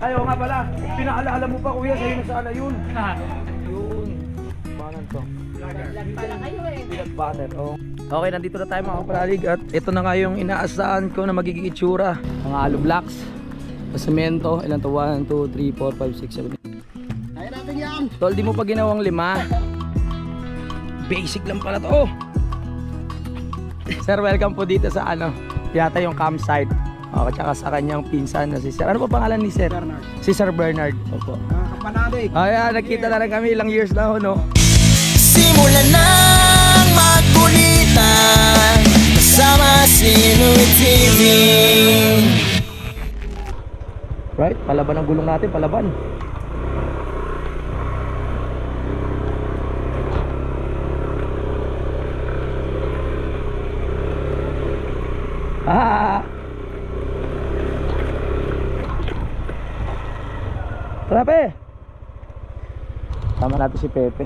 Ayaw nga pala, pinaalala mo pa kuya, sa'yo na sana yun. Yun. Paano to? Peanut butter, oh. Okay, nandito na tayo mga kapalalig at ito na nga yung inaasahan ko na magiging itsura. Mga hollow blocks, semento, ilan to? 1, 2, 3, 4, 5, 6, 7. Kaya natin yan! Tol, di mo pa ginawang 5. Basic lang pala to. Sir, welcome po dito sa ano, yata yung campsite. O, tsaka sa kanyang pinsan na si Sir. Ano pa pangalan ni Sir? Bernard. Si Sir Bernard. Opo. Kapanado eh. Ayan, nagkita na rin kami ilang years na ho, no? Simulan nang magkulitan kasama si Louie TV. Right, palaban ang gulong natin, palaban. Ah! Pepe! Tama natin si Pepe.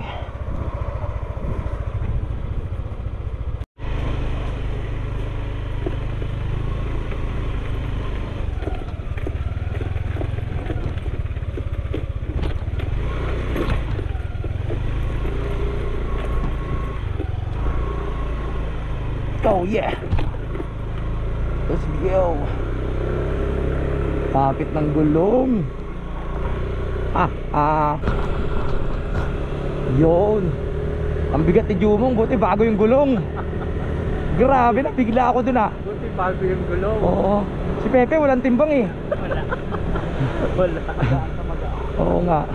Oh yeah! Let's go! Kapit ng gulong. Yun. Ang bigat ni Jumong, buti bago yung gulong. Grabe na, bigla ako dun Buti bago yung gulong. Oo. Si Pepe walang timbang eh. Wala. Oo nga.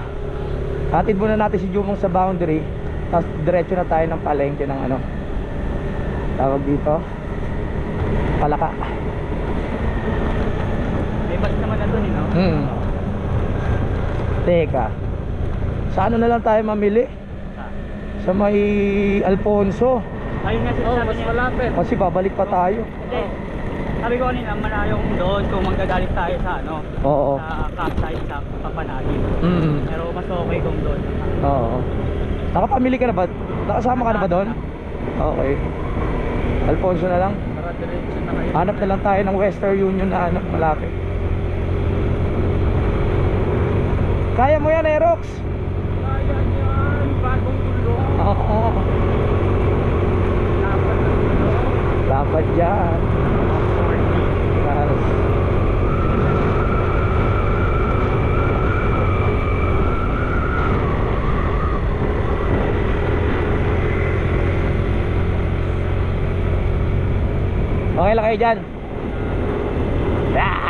Hatid muna natin si Jumong sa boundary. Tapos diretso na tayo ng palengke ng ano, tawag dito, Palaka. May bus naman na dun, no? Teka, sa ano na lang tayo mamili? Sa may Alfonso. Ayun nga sinasabi niya. Malapit. Kasi babalik pa tayo. Hindi. Sabi ko kanina, malayo kung doon kung magdadalit tayo sa ano, Oo. sa campsite sa Papanagin. Pero mas okay kung doon. Oo. Nakapamili ka na ba? Nakasama ka na ba doon? Okay. Alfonso na lang. Para diretso na kayo. Hanap na lang tayo ng Western Union na ano, malapit. Kaya mo yan, Aerox? Kaya yan, bagong gulong. Oo. Dapat yan. Yes. Okay lang kayo dyan. Ah!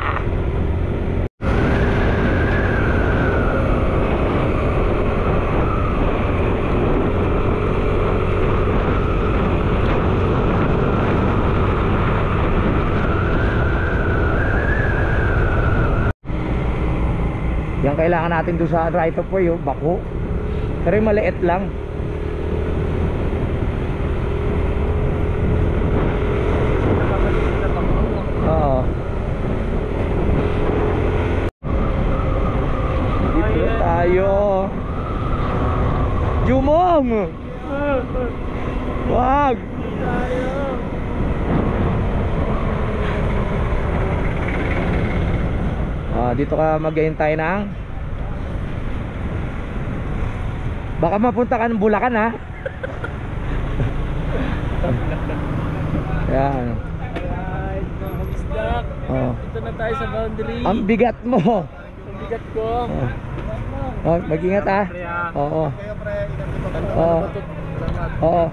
Yan kailangan natin doon sa right of way, oh, bako. Pero yung maliit lang. Oo. Dito na tayo. Jumong! Wag! Dito ka maghihintay ng, baka mapunta ka ng Bulacan ha. Yan. Alright, mga kabisdak. Ito na tayo sa boundary. Ang bigat mo. Ang bigat ko. Mag-ingat ha. Oo. Oo. Oo.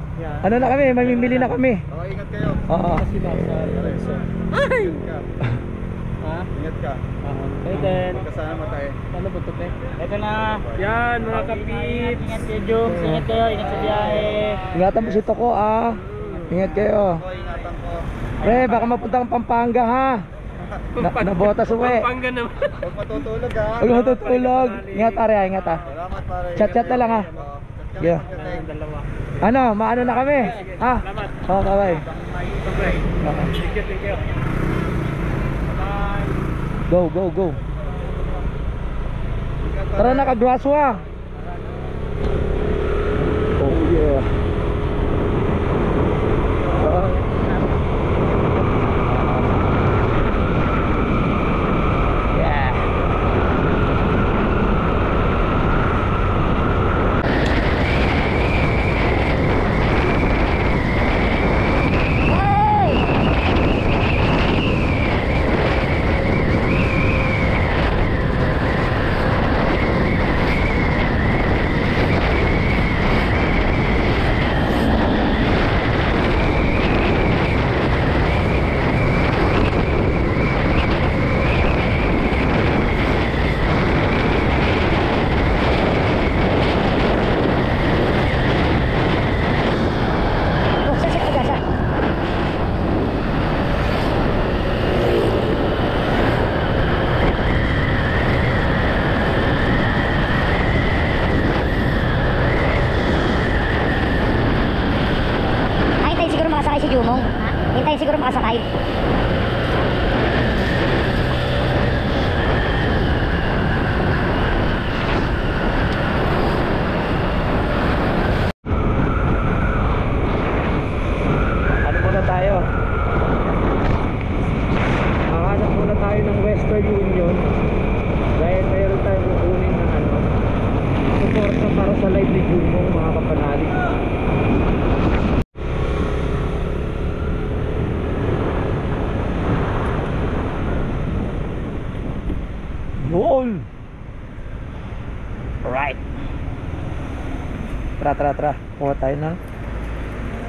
Ano na kami, mamimili na kami. Ingat kayo. Oo. Ay! Ha? Ingat ka. Hey then. Kasama tayo. Ano ba ito, ito na. Yan, mga kapit. Ingat kayo, Jung. Ingat kayo. Ingat sa biyahe. Ingatan mo si Toko ah. Ingat kayo. Ingatan ko. Pre, baka mapunta kang Pampanga ha. Nabotas uwi. Pampanga naman. Huwag matutulog ha. Huwag matutulog. Ingat pare, ingat ha. Salamat pare. Chat-chat na lang ha. Yeah. Dalawa. Ano, maano na kami? Ha? Salamat. Oo, bye-bye. Thank you. Go, go, go. Tara na, Kagraso ha. Oh yeah. Yeah. siguro makasakay. Ano muna tayo? Makahanap muna tayo ng Western Union dahil mayroon tayong kukunin ng ano, support na para sa live ni Jumong, mga kapanalig. Yun! Alright. Tara. Kuha tayo ng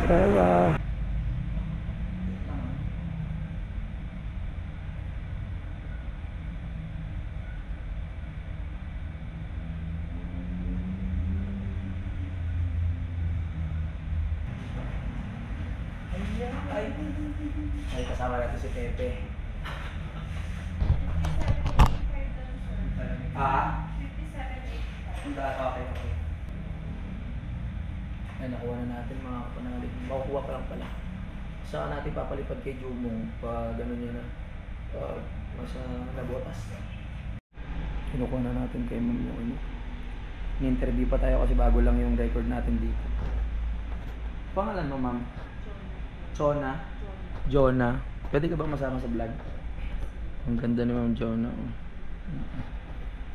pera. Ay, kasama natin si Pepe. Okay. Ay, nakuha na natin mga kapanalig. Makukuha pa lang pala. Saan natin papalipad kay Jumong pag gano'n niya na mas nabotas. Kinukuha na natin kay Ma'am yung ano. Ni-interview pa tayo kasi bago lang yung record natin dito. Pangalan mo, Ma'am? Jonah. Pwede ka ba masama sa vlog? Ang ganda ni Ma'am Jonah.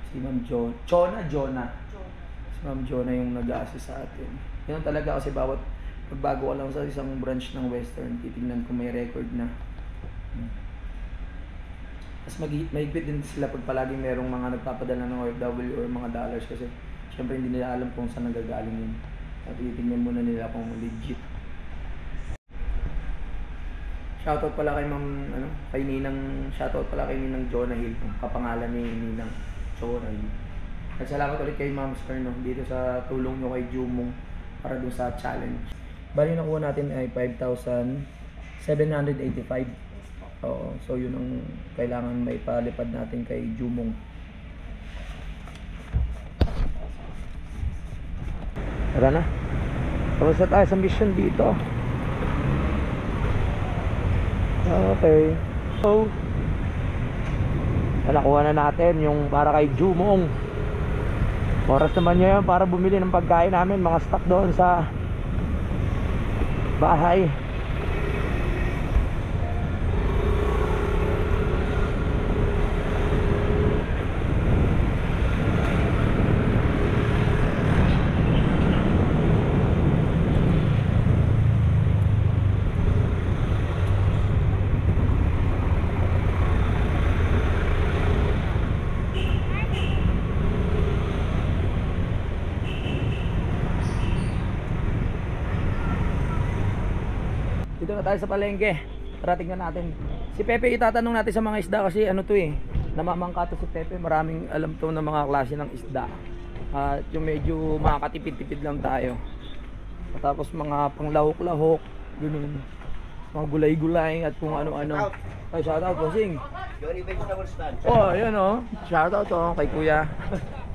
Si Ma'am Jonah. Si Ma'am Jonah yung nag-a-assist sa atin. Yun talaga kasi bawat pagbago ka lang sa isang branch ng Western, titignan kung may record na. Tapos mahigpit din sila pag palaging merong mga nagpapadala ng OFW or mga dollars kasi syempre hindi nila alam kung saan nagagaling yun. At titignan muna nila kung legit. Shoutout pala kay kay Ninang Jonah Hill, kapangalan ni Ninang Jonah Hill. At salamat ulit kay Ma'am Scar dito sa tulong nyo kay Jumong para dun sa challenge. Bali nakuha natin ay 5,785. Oo, so yun ang kailangan may palipad natin kay Jumong. Tara na. Tapos na tayo sa mission dito. Okay. So, nakuha na natin yung para kay Jumong. Oras naman niya yun para bumili ng pagkain namin, mga stock doon sa bahay. Dito na tayo sa palengke. Tara tingnan natin. Si Pepe itatanong natin sa mga isda kasi ano to namamangka to si Pepe. Maraming alam to na mga klase ng isda. At yung medyo makakatipid-tipid lang tayo. Tapos mga panglahok-lahok, ganun. Mga gulay-gulay at kung ano-ano. Ay, shoutout bossing. Johnny Vegetable Stand. Oh, yun Shoutout kay Kuya.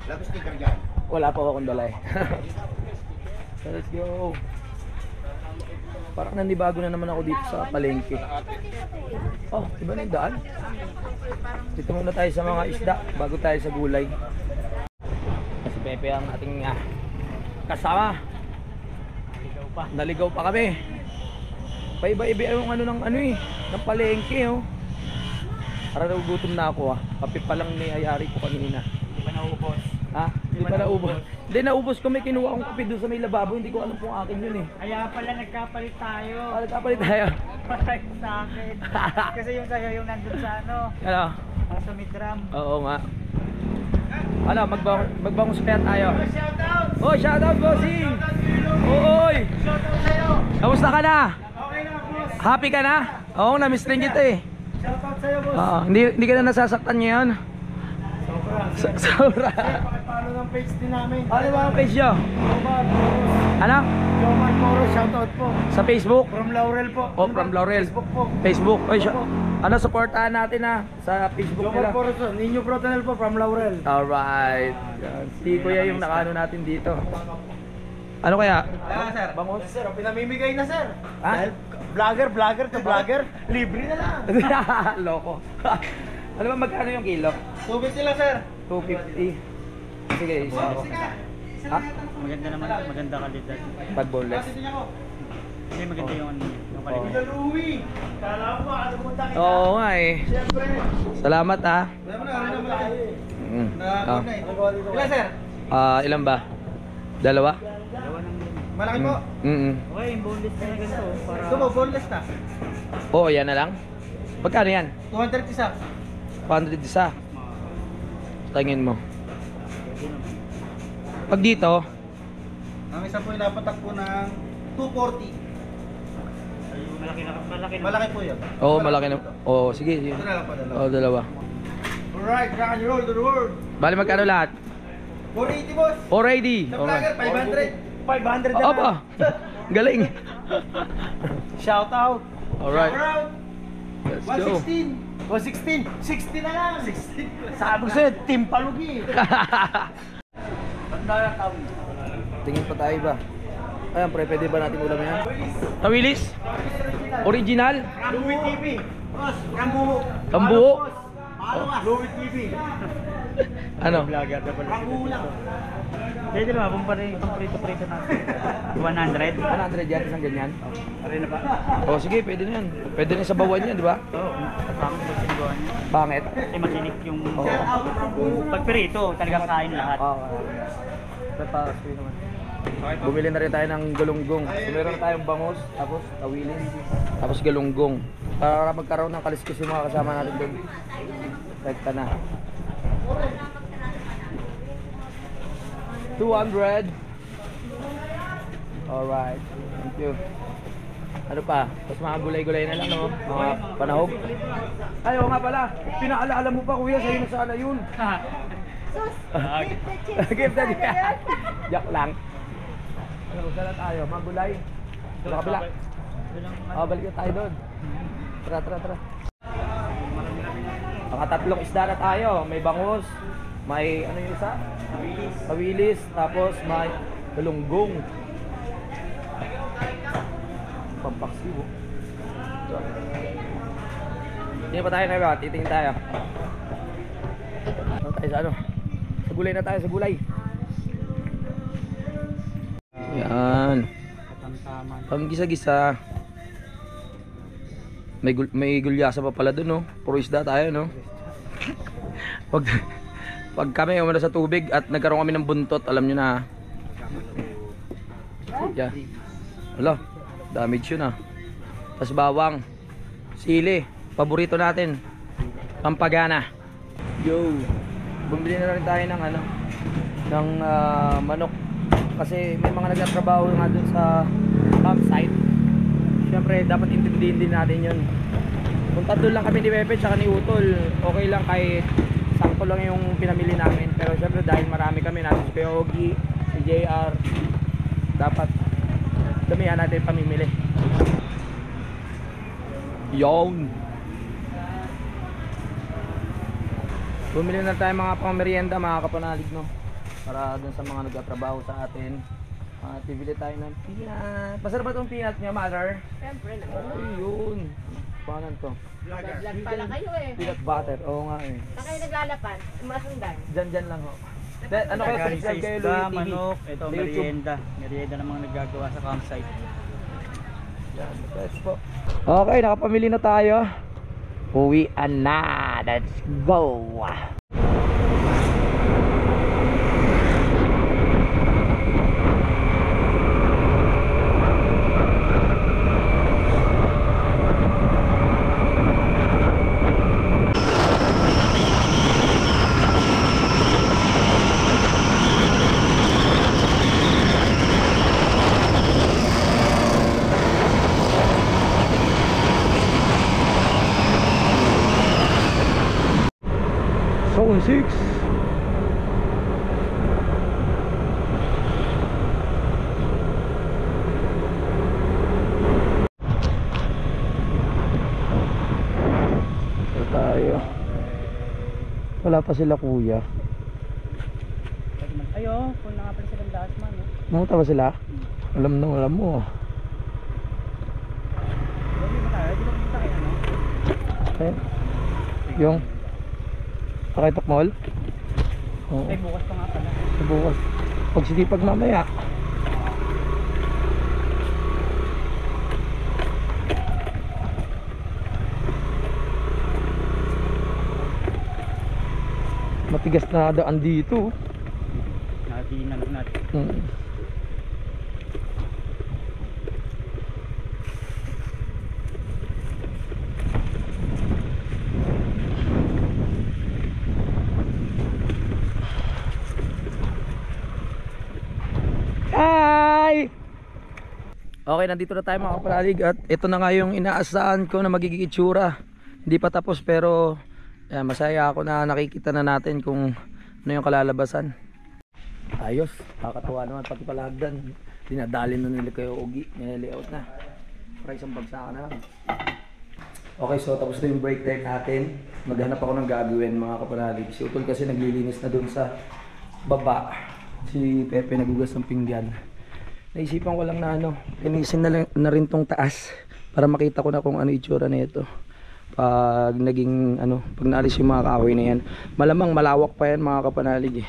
Lapis sticker dyan. Wala pa akong dalay. So, let's go. Parang nandibago na naman ako dito sa palengke. Oh, iba na yung daan. Dito muna tayo sa mga isda bago tayo sa gulay. Si Pepe ang ating kasama. Naligaw pa kami. Paiba-iba yung ng palengke Para nagugutom na ako Kape pa lang niyayari ko kanina. Hindi pa naubos. Hindi pa naubos. Hindi naubos ko, may kinuha akong kape doon sa may lababo. Hindi ko alam kung akin yun Kaya pala nagkapalit tayo. Nagkapalit tayo. Palit sa akin. Kasi yung sa'yo yung nandun sa Ano? Sa midram. Oo nga. Magbangos kaya tayo. Shoutout! Oh, shoutout bossing! Oy! Shoutout sa'yo! Kamusta ka na? Okay na boss! Happy ka na? Oo, na-miss rin kita Shoutout sa'yo boss! Oo, hindi ka na nasasaktan ngayon? Sobra. Pakipalo ng page din namin. Ano ba ang page nyo? Jomar Moros. Ano? Jomar Moros, shoutout po. Sa Facebook? From Laurel po. Oh, from Laurel. Facebook po. Facebook. Oy, ano, supportahan natin sa Facebook Jomar nila. Moros, Ninyo Protonel po from Laurel. Alright. Si Kuya yung nakaano natin dito. Ano kaya? Sir. Bangos? Sir, pinamimigay na sir. Ha? Dahil Vlogger to vlogger. Libre na lang. Loko. Ano ba magkano yung kilo? 250 lang, sir. 250. Sige, isa ako. Ha? Maganda naman, maganda kalidad. Pag boneless. Hindi maganda yung kalidad. Louie. Kala ko ano pumunta kita. Oo nga eh. Siyempre. Salamat ah. Wala mo na, ano na malaki. Mm. Na na ilan, sir? Ilan ba? Dalawa? Malaki po. Okay, yung boneless na ganito. Para... Ito po, boneless na. Oo, yan na lang. Magkano yan? 230 isa. 100 isa. Tingin mo. Pag dito, Ang isa po inapatak po ng 240. Malaki po yun. oo, malaki na. Oo, sige. Ito na lang po, dalawa. Oo, dalawa. Alright, rock and roll to the world. Bali magkano lahat? 480, boss. Already. Sa vlogger, 500. 500 na Opa. Galing. Shout out. Alright. Shout out. Let's go. 116. 60 na lang. 60. Sabi ko sa'yo, Team Palugi. Tingin pa tayo ba? Ayan, pre, pwede ba natin ulam yan? Tawilis? Original? Louie TV. Boss, Rambuho. Rambuho? Louie TV. Ano? Rambuho lang. Pwede naman, kung prito-prito natin. 100. 100 yan, isang ganyan? Pare na ba? Oo, sige, pwede na yan. Pwede na sa bawan yan, di ba? Oo, kasama sa sinubuhan niya. Pangit? Eh, matinik yung... Oo. Pag prito, talagang kain lahat. Oo. Tatas ko naman. Bumili na rin tayo ng galunggong. So, meron tayong bangus, tapos tawilis, tapos galunggong. Para magkaroon ng kaliskis yung mga kasama natin doon. Rekta na. 200. Alright. Thank you. Ano pa? Tapos mga gulay-gulay na lang, no? Mga panahog. Ay, oo nga pala. Pinaalala mo pa, kuya, sa'yo na sana yun. Give that yan. Joke lang. Ano, saan tayo? Mga gulay. Sa kabila. Balik na tayo doon. Tara. Tatlong isda na tayo. May bangus. May ano yung isa? Tawilis. Tapos may galunggong. Pampaksiw. Hindi pa tayo ngayon. Titingin tayo. Ano tayo sa ano? Sa gulay na tayo, sa gulay. Yan. Pang gisa-gisa. May gulyasa pa pala dun, no? Puro isda tayo, no? Pag kami umano sa tubig at nagkaroon kami ng buntot, alam nyo na. Yeah. Wala, damage yun ah. Tapos bawang, sili, paborito natin, pampagana. Yo, bumili na rin tayo ng ano, ng manok. Kasi may mga nagtatrabaho nga dun sa campsite. Siyempre dapat intindihin din natin yun. Kung tatlo lang kami ni Pepe tsaka ni Utol, okay lang kahit sakto lang yung pinamili namin. Pero siyempre dahil marami kami, natin si Peogi, si JR, dapat damihan natin pamimili. Yon. Bumili na tayo mga pang-merienda, mga kapanalig, no? Para dun sa mga nagtatrabaho sa atin. Bibili tayo ng peanut. Masarap ba itong peanut niya, mother? Siyempre naman. Oh, yun. Paano to? Vlog pala kayo eh. Peanut butter. Oo nga eh. Saan kayo naglalapan? Masundan. Dyan lang ho. Ano kayo Galing sa subscribe kayo, isda, Louie TV? manok, ito Sa YouTube. merienda. Merienda ng mga naggagawa sa campsite. Yan, let's po. Okay, nakapamili na tayo. Uwian na. Let's go. Zone 6. Ito tayo. Wala pa sila, kuya. Ayo, kung nga pala silang Dasman. Nangunta ba sila? Alam mo. Okay. Yung Pakitok Mall? Oo. Ay, bukas pa nga pala. Bukas. Pag sisipag mamaya. Matigas na daan dito. Natin natin. Hi! Okay, nandito na tayo mga kapalalig at ito na nga yung inaasahan ko na magiging itsura. Hindi pa tapos pero masaya ako na nakikita na natin kung ano yung kalalabasan. Ayos, kakatuwa naman pati palagdan. Dinadali na nila kayo Ogi, nilalayout na. Para isang bagsakan na lang. Okay, so tapos na yung break time natin. Maghanap ako ng gagawin mga kapalalig. Si Utol kasi naglilinis na dun sa baba. Si Pepe nagugas ng pinggan. Naisipan ko lang na linisin na rin tong taas para makita ko na kung ano itsura na ito. Pag naging pag naalis yung mga kahoy na yan. Malamang malawak pa yan mga kapanalig eh.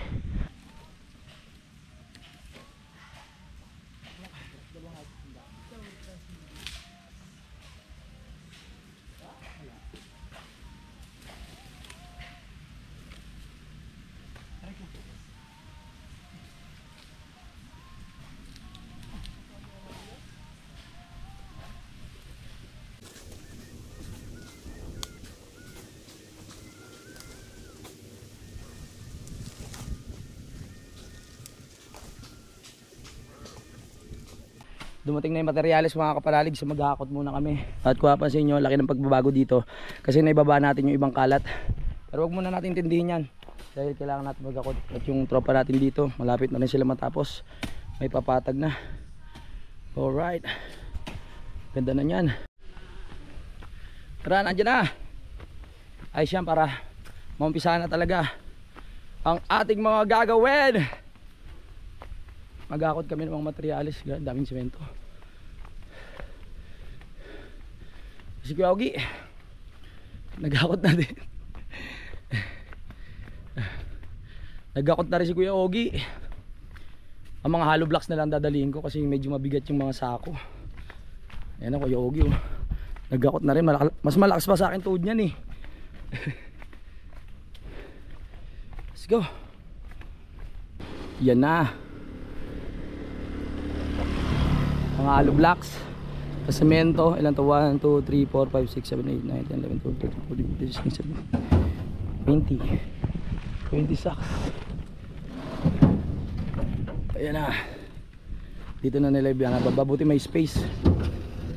Dumating na yung materyales mga kapalalig, so maghahakot muna kami. At kung mapansin nyo, laki ng pagbabago dito kasi naibaba natin yung ibang kalat. Pero wag muna natin intindihin yan dahil kailangan natin maghakot. At yung tropa natin dito, malapit na rin sila matapos. May papatag na. Alright, ganda na yan. Tara, nandiyan na. Ayos yan para maumpisahan na talaga ang ating mga gagawin. Maghakot kami ng mga materyales, daming semento. Si Kuya Ogi naghakot na din. Naghakot na rin si Kuya Ogi. Ang mga hollow blocks na lang dadalihin ko kasi medyo mabigat yung mga sako. Ayan na Kuya Ogi oh. Naghakot na rin, mas malakas pa sa akin tuod niyan eh. Let's go. Yan na mga hollow blocks sa semento. Ilan to? 1, 2, 3, 4, 5, 6, 7, 8, 9, 10, 11, 12, 13, 14, 15, 16, 17, 20 sacks. Ayan na, dito na nila yung bababuti may space.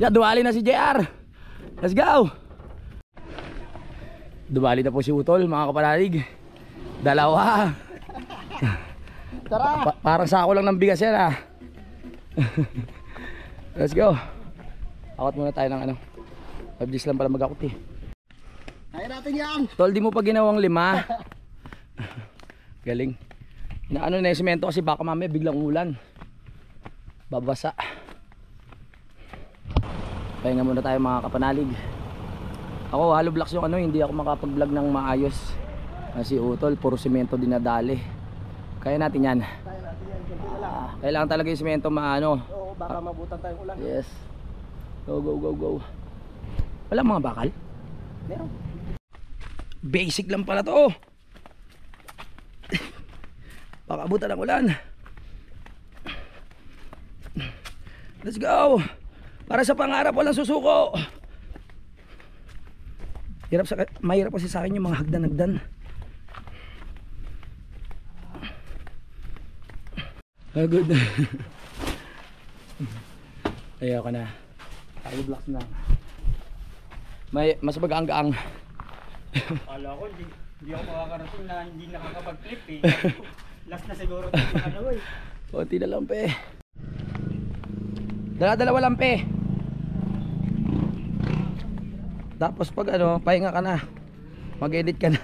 Yan, duwali na si JR. Let's go. Duwali na po si Utol mga kapalalig. Dalawa. Tara! Parang sako lang ng bigas yan ah. Let's go. Akot muna tayo ng 5 days lang pala mag-akot eh. Kaya natin yan! Tol, di mo pa ginawang 5. Galing. Inaano na yung semento kasi baka mamaya biglang ulan. Babasa. Pahinga muna tayo mga kapanalig. Ako hollow blocks yung hindi ako makapag-vlog ng maayos. Si Utol, puro semento dinadali. Kaya natin yan. Kailangan talaga yung semento maano. Oo, baka mabutan tayong ulan. Yes. Go, go, go, go. Wala mga bakal? Meron. Basic lang pala to. Baka abutan ng ulan. Let's go. Para sa pangarap walang susuko. Mahirap kasi sa akin yung mga hagdan-hagdan. Good. Ayoko na. Hollow blocks na. Mas magaang-gaang. Kala ko hindi ako makakarating na hindi nakakapag-flip eh. Last na siguro ito eh. Konti na lang pe. Dala-dalawa lang pe. Tapos pag pahinga ka na. Mag-edit ka na.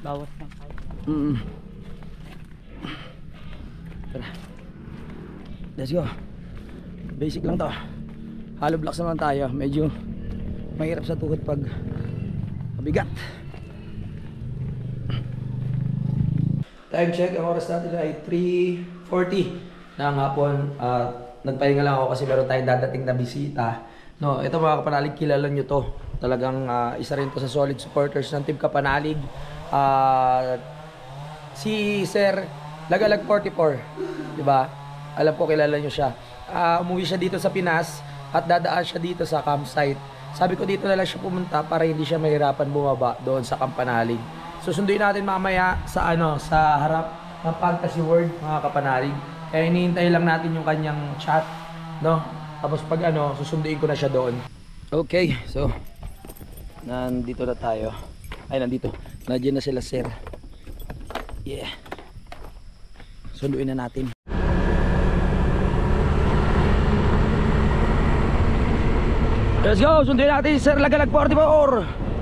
Bawas na. Tara. Let's go. Basic lang to. hollow blocks naman tayo. Medyo mahirap sa tuhod pag mabigat. Time check, ang oras natin ay 3:40 ng hapon. Nagpahinga lang ako kasi meron tayong dadating na bisita. No, ito mga kapanalig, kilala nyo to. Talagang isa rin to sa solid supporters ng Team Kapanalig. Si Sir Lagalag 44, di ba? Alam ko kilala nyo siya. Umuwi siya dito sa Pinas at dadaan siya dito sa campsite. Sabi ko dito na lang siya pumunta para hindi siya mahirapan bumaba doon sa Kapanalig. Susunduin natin mamaya sa sa harap ng Fantasy World mga kapanalig. Kaya hinihintay lang natin yung kanyang chat, no? Tapos pag susunduin ko na siya doon. Okay, so nandito na tayo. Ay, nandito. Nandiyan na sila, sir. Yeah. Sunduin na natin. Let's go, sunduin natin si Sir Lagalag 44.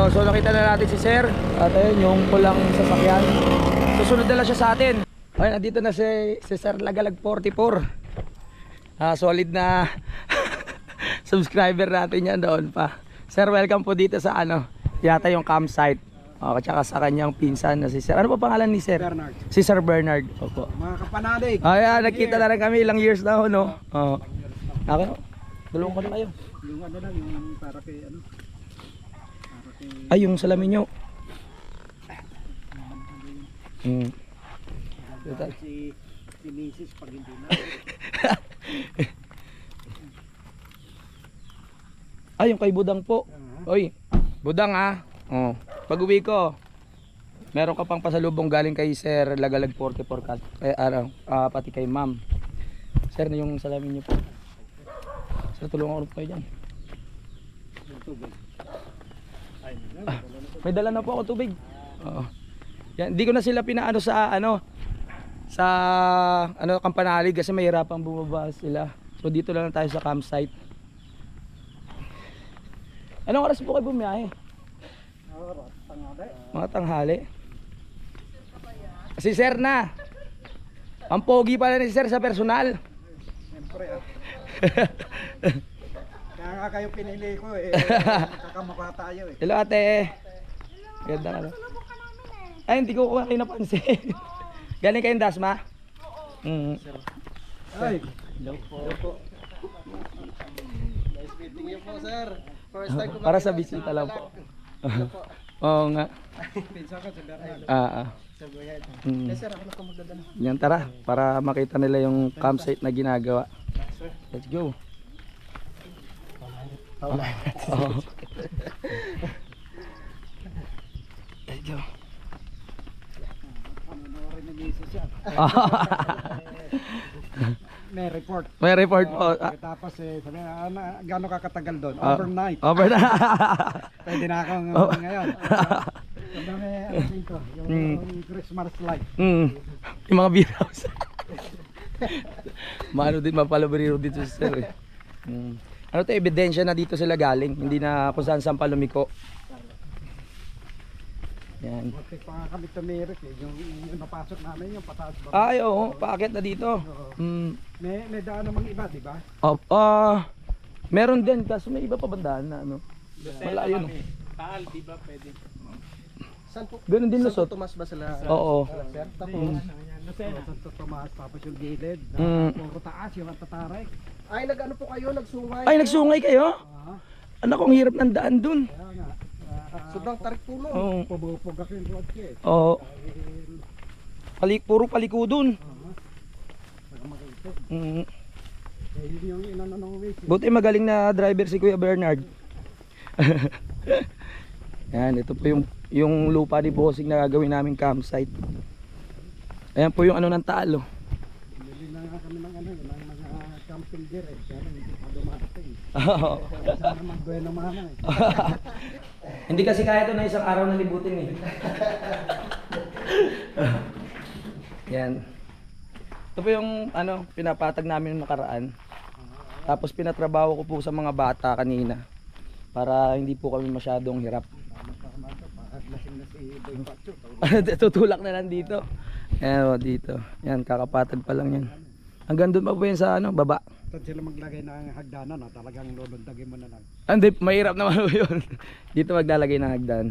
So nakita na natin si Sir. At ayun yung pulang sasakyan. Susunod na lang siya sa atin. Ayun, nandito na si Sir Lagalag 44. Solid na subscriber natin yan doon pa. Sir, welcome po dito sa yata yung campsite. At saka sa kanyang pinsan na si Sir. Ano pa pangalan ni Sir? Bernard. Si Sir Bernard. Opo. Mga kapanalig. Ayan, nakita na rin kami ilang years na ho, no? Okay. Dalawang ko na kayo. Yung lang, yung para kay Ay, yung salamin nyo. si Mrs. pag hindi na. Ay, yung kay Budang po. Oy, Budang pag uwi ko, meron ka pang pasalubong galing kay Sir Lagalag 44 pati kay Ma'am. Sir, na yung salamin niyo po. Sir, tulungan ko kayo dyan. May dala na po ako tubig. Yan, hindi ko na sila pinaano sa Kapanalig kasi mahirapang bumaba sila. So dito lang tayo sa campsite. Anong oras po kayo bumiyahe? Mga tanghali. Si Sir na. Ang pogi pala ni Sir sa personal. Siyempre Kaya nga kayo pinili ko kakamukha tayo Hello ate. Ganda ka. Ay, hindi ko kayo napansin. Galing kayong Dasma? Ay, hello po. Nice meeting you po, sir. First time ko para sa bisita lang po. Oo nga. Pinsa ka si Bernard. Sir, ako na po magdadala. Yan, tara. Para makita nila yung campsite na ginagawa. Let's go. Let's go. May report. May report po. Tapos sabi gaano ka katagal doon? Overnight. Overnight. Pwede na akong ngayon. Yung Christmas light. Yung mga beer house. Maano din, mapalabariro dito sa sir eh. Ano to, ebidensya na dito sila galing. Hindi na kung saan palumiko. Yan. Kasi pa kami tumirik yung napasok namin yung pataas ba? Ay, oo, paakit na dito. May daan namang iba, di ba? Meron din, kasi may iba pa bandaan na malayo no. Taal, di ba pwede? Saan po? Ganun din Lusot. Tomas ba sila? Oo. Santo Tomas, tapos yung gilid. Puro taas, yung tataray. Ay, nag-ano po kayo? Nagsungay? Ay, nagsungay kayo? Anak, ang hirap ng daan dun. Kaya nga. Sobrang tarik po nun. Oo. Pabupugak yung road ko Oo. Puro paliko dun. Hindi yung inanong way. Buti magaling na driver si Kuya Bernard. Yan, ito po yung lupa ni Bossing na gagawin namin campsite. Ayan po yung ng talo. Bili na nga kami ng mga camping gear Kaya hindi pa dumarating. Sana mag-buena mama Hindi kasi kaya ito na isang araw na libutin eh. Yan. Ito po yung pinapatag namin ng nakaraan. Tapos pinatrabaho ko po sa mga bata kanina para hindi po kami masyadong hirap. Tutulak na lang dito. Ayan o, dito. Yan, kakapatag pa lang yan. Hanggang doon pa po yan sa ano, baba. Saan sila maglagay ng hagdanan, talagang lulundagin mo na lang. Hindi, mahirap naman po yun. Dito maglalagay ng hagdan.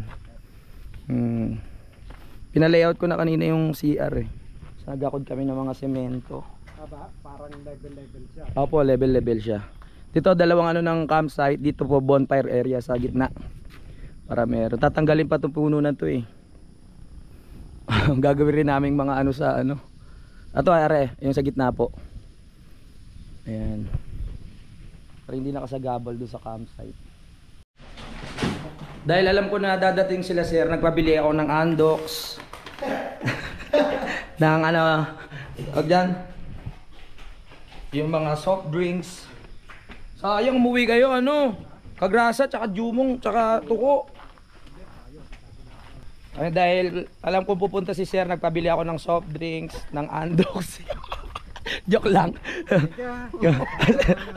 Pinalayout ko na kanina yung CR eh. Nagakod kami ng mga semento. Parang level siya. Opo, level siya. Dito dalawang ano ng campsite. Dito po bonfire area sa gitna. Para meron. Tatanggalin pa itong puno na to eh. Gagawin rin namin mga ano sa ano. Ato are, yung sa gitna po. Ayan. Para hindi nakasagabal doon sa campsite. Dahil alam ko na dadating sila sir, nagpabili ako ng Andox. ng ano, wag dyan. Yung mga soft drinks. Sayang umuwi kayo ano. Kagrasa, tsaka jumong, tsaka tuko. Ay, dahil alam ko pupunta si sir, nagpabili ako ng soft drinks, ng Andox. Joke lang.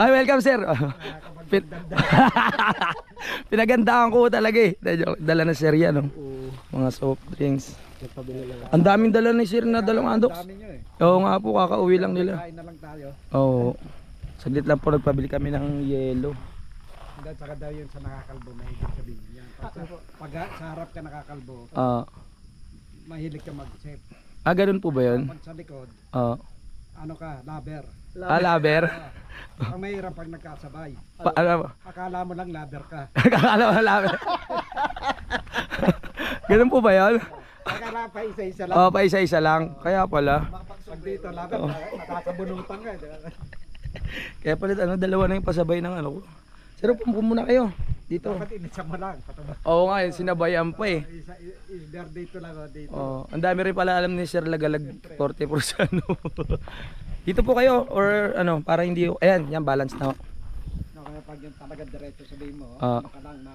Ay, welcome sir. Pinagandaan ko talaga eh. Dala na sir yan, no? Mga soft drinks. Ang daming dala ni sir na dalang Andox. Oo nga po, kakauwi lang nila. Kain na lang tayo. Oo. Saglit lang po nagpabili kami ng yelo. Hanggang saka daw yun sa nakakalbo, mahilig sabihin yan. Pag sa harap ka nakakalbo, mahilig ka mag-set. Ganun po ba yun? Pag sa likod, ano ka, laber. Laber? Ang mahirap pag nagkasabay. Akala mo lang laber ka. Akala mo laber. Ganun po ba yun? Akala pa isa-isa lang. Pa isa-isa lang. Kaya pala. Pag dito laber, nakakabunutan ka. Kaya pala ano, dalawa na yung pasabay ng ano ko. Sir, pumpo muna kayo. Dito. Dapat inisa mo lang. Oo nga, sinabayan pa eh. Either dito lang o dito. Ang dami rin pala alam ni Sir Lagalag 40%. Dito po kayo or ano, para hindi, ayan, yan balance na. Kaya pag yung talaga diretso sabihin mo, ano ka lang,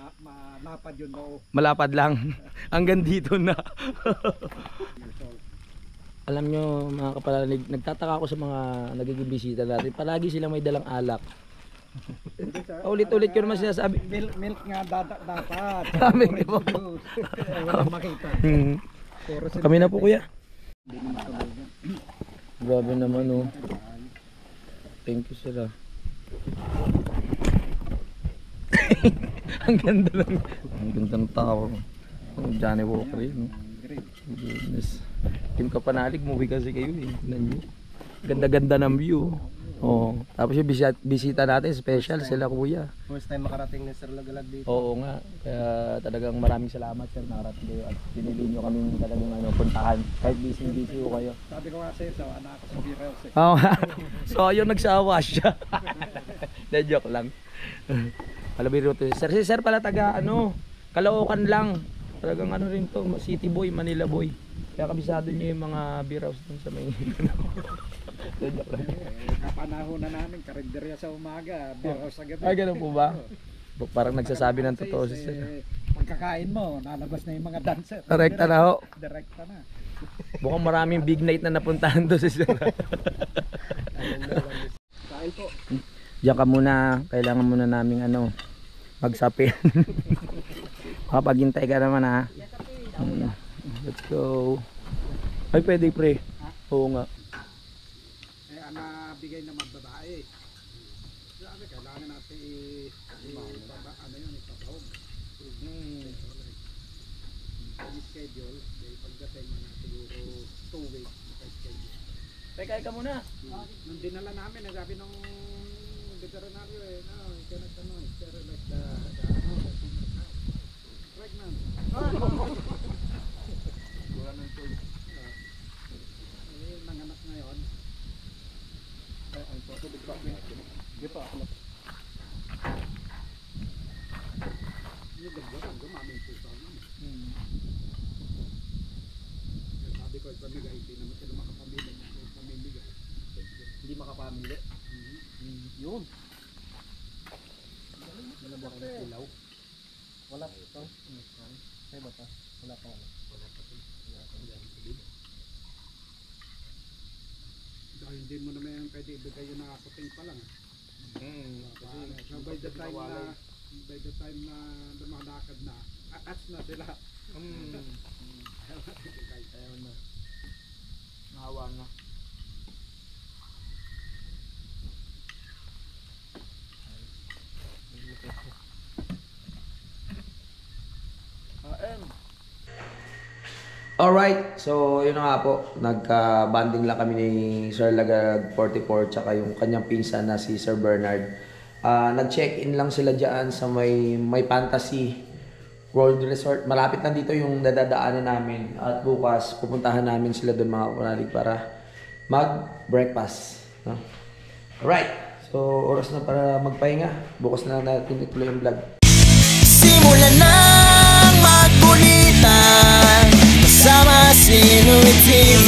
malapad yun mo. Malapad lang. Hanggang dito na. Alam nyo mga kapalalig, nagtataka ako sa mga nagiging bisita natin. Palagi silang may dalang alak. Ulit-ulit ko naman sinasabi. Milk nga dapat. Sabi ko. Wala makita. Kami na po kuya. Grabe naman oh. Thank you sir. Ang ganda lang. Ang ganda ng tao. Johnny Walker yun. Goodness. Kim ka panalig, movie kasi kayo eh. Ganda-ganda ng view. Tapos yung bisita natin, special sila kuya. First time makarating ni Sir Lagalag dito. Oo nga. Kaya talagang maraming salamat sir, nakarating kayo at pinili nyo kami talagang puntahan. Kahit busy ko kayo. Sabi ko kasi, sawa na ako sa Virels eh. Oo nga. So ayun, nagsawa siya. Na joke lang. Palabiro to. Sir, si sir pala taga Caloocan lang. Talagang ano rin to, city boy, Manila boy. Kaya kabisado niyo yung mga beer house dun sa may kapanahon na namin, karinderya sa umaga, beer house sa gabi. Ay, ganun po ba? Parang nagsasabi ng totoo si sir. Pagkakain mo, lalabas na yung mga dancer. Direkta na ho. Direkta na. Mukhang maraming big night na napuntahan to si sir. Dahil po. Diyan ka muna, kailangan muna naming magsapin. Mapaghintay ka naman ha. Let's go. Ay pwede pre. Oo nga. Ang nabigay na magbabae. Sabi, kailangan natin ipabawag. Schedule, pagdating na siguro 2 weeks schedule. Teka ka muna. Nung dinala namin, sabi nung veterinaryo you cannot sterilize the pregnant. Wala nang choice. Nanganak ngayon. Ang tubig pa. Dito ako. Yung gagawin, gumamit po sa amin. Sabi ko, pamigay, hindi naman sila makapamili. Hindi makapamili? Yun. Wala ba akong ilaw? Wala ito. Sa'yo ba ito? Wala pa. Wala pa ito. Dahil hindi mo naman pwede ibigay yung nakaputing pa lang. So by the time na lumalakad na, atas na sila. Ayaw na. Nahawa na. Alright, so yun na nga po, nagka-banding lang kami ni Sir Lagag 44 tsaka yung kanyang pinsan na si Sir Bernard. Nag-check-in lang sila dyan sa may Fantasy World Resort. Malapit lang dito yung dadadaanan namin at bukas pupuntahan namin sila doon mga kapanalig para mag-breakfast. No? Alright, so oras na para magpahinga. Bukas na natin ituloy yung vlog. Simulan ng magkulitan kasama si Louie TV.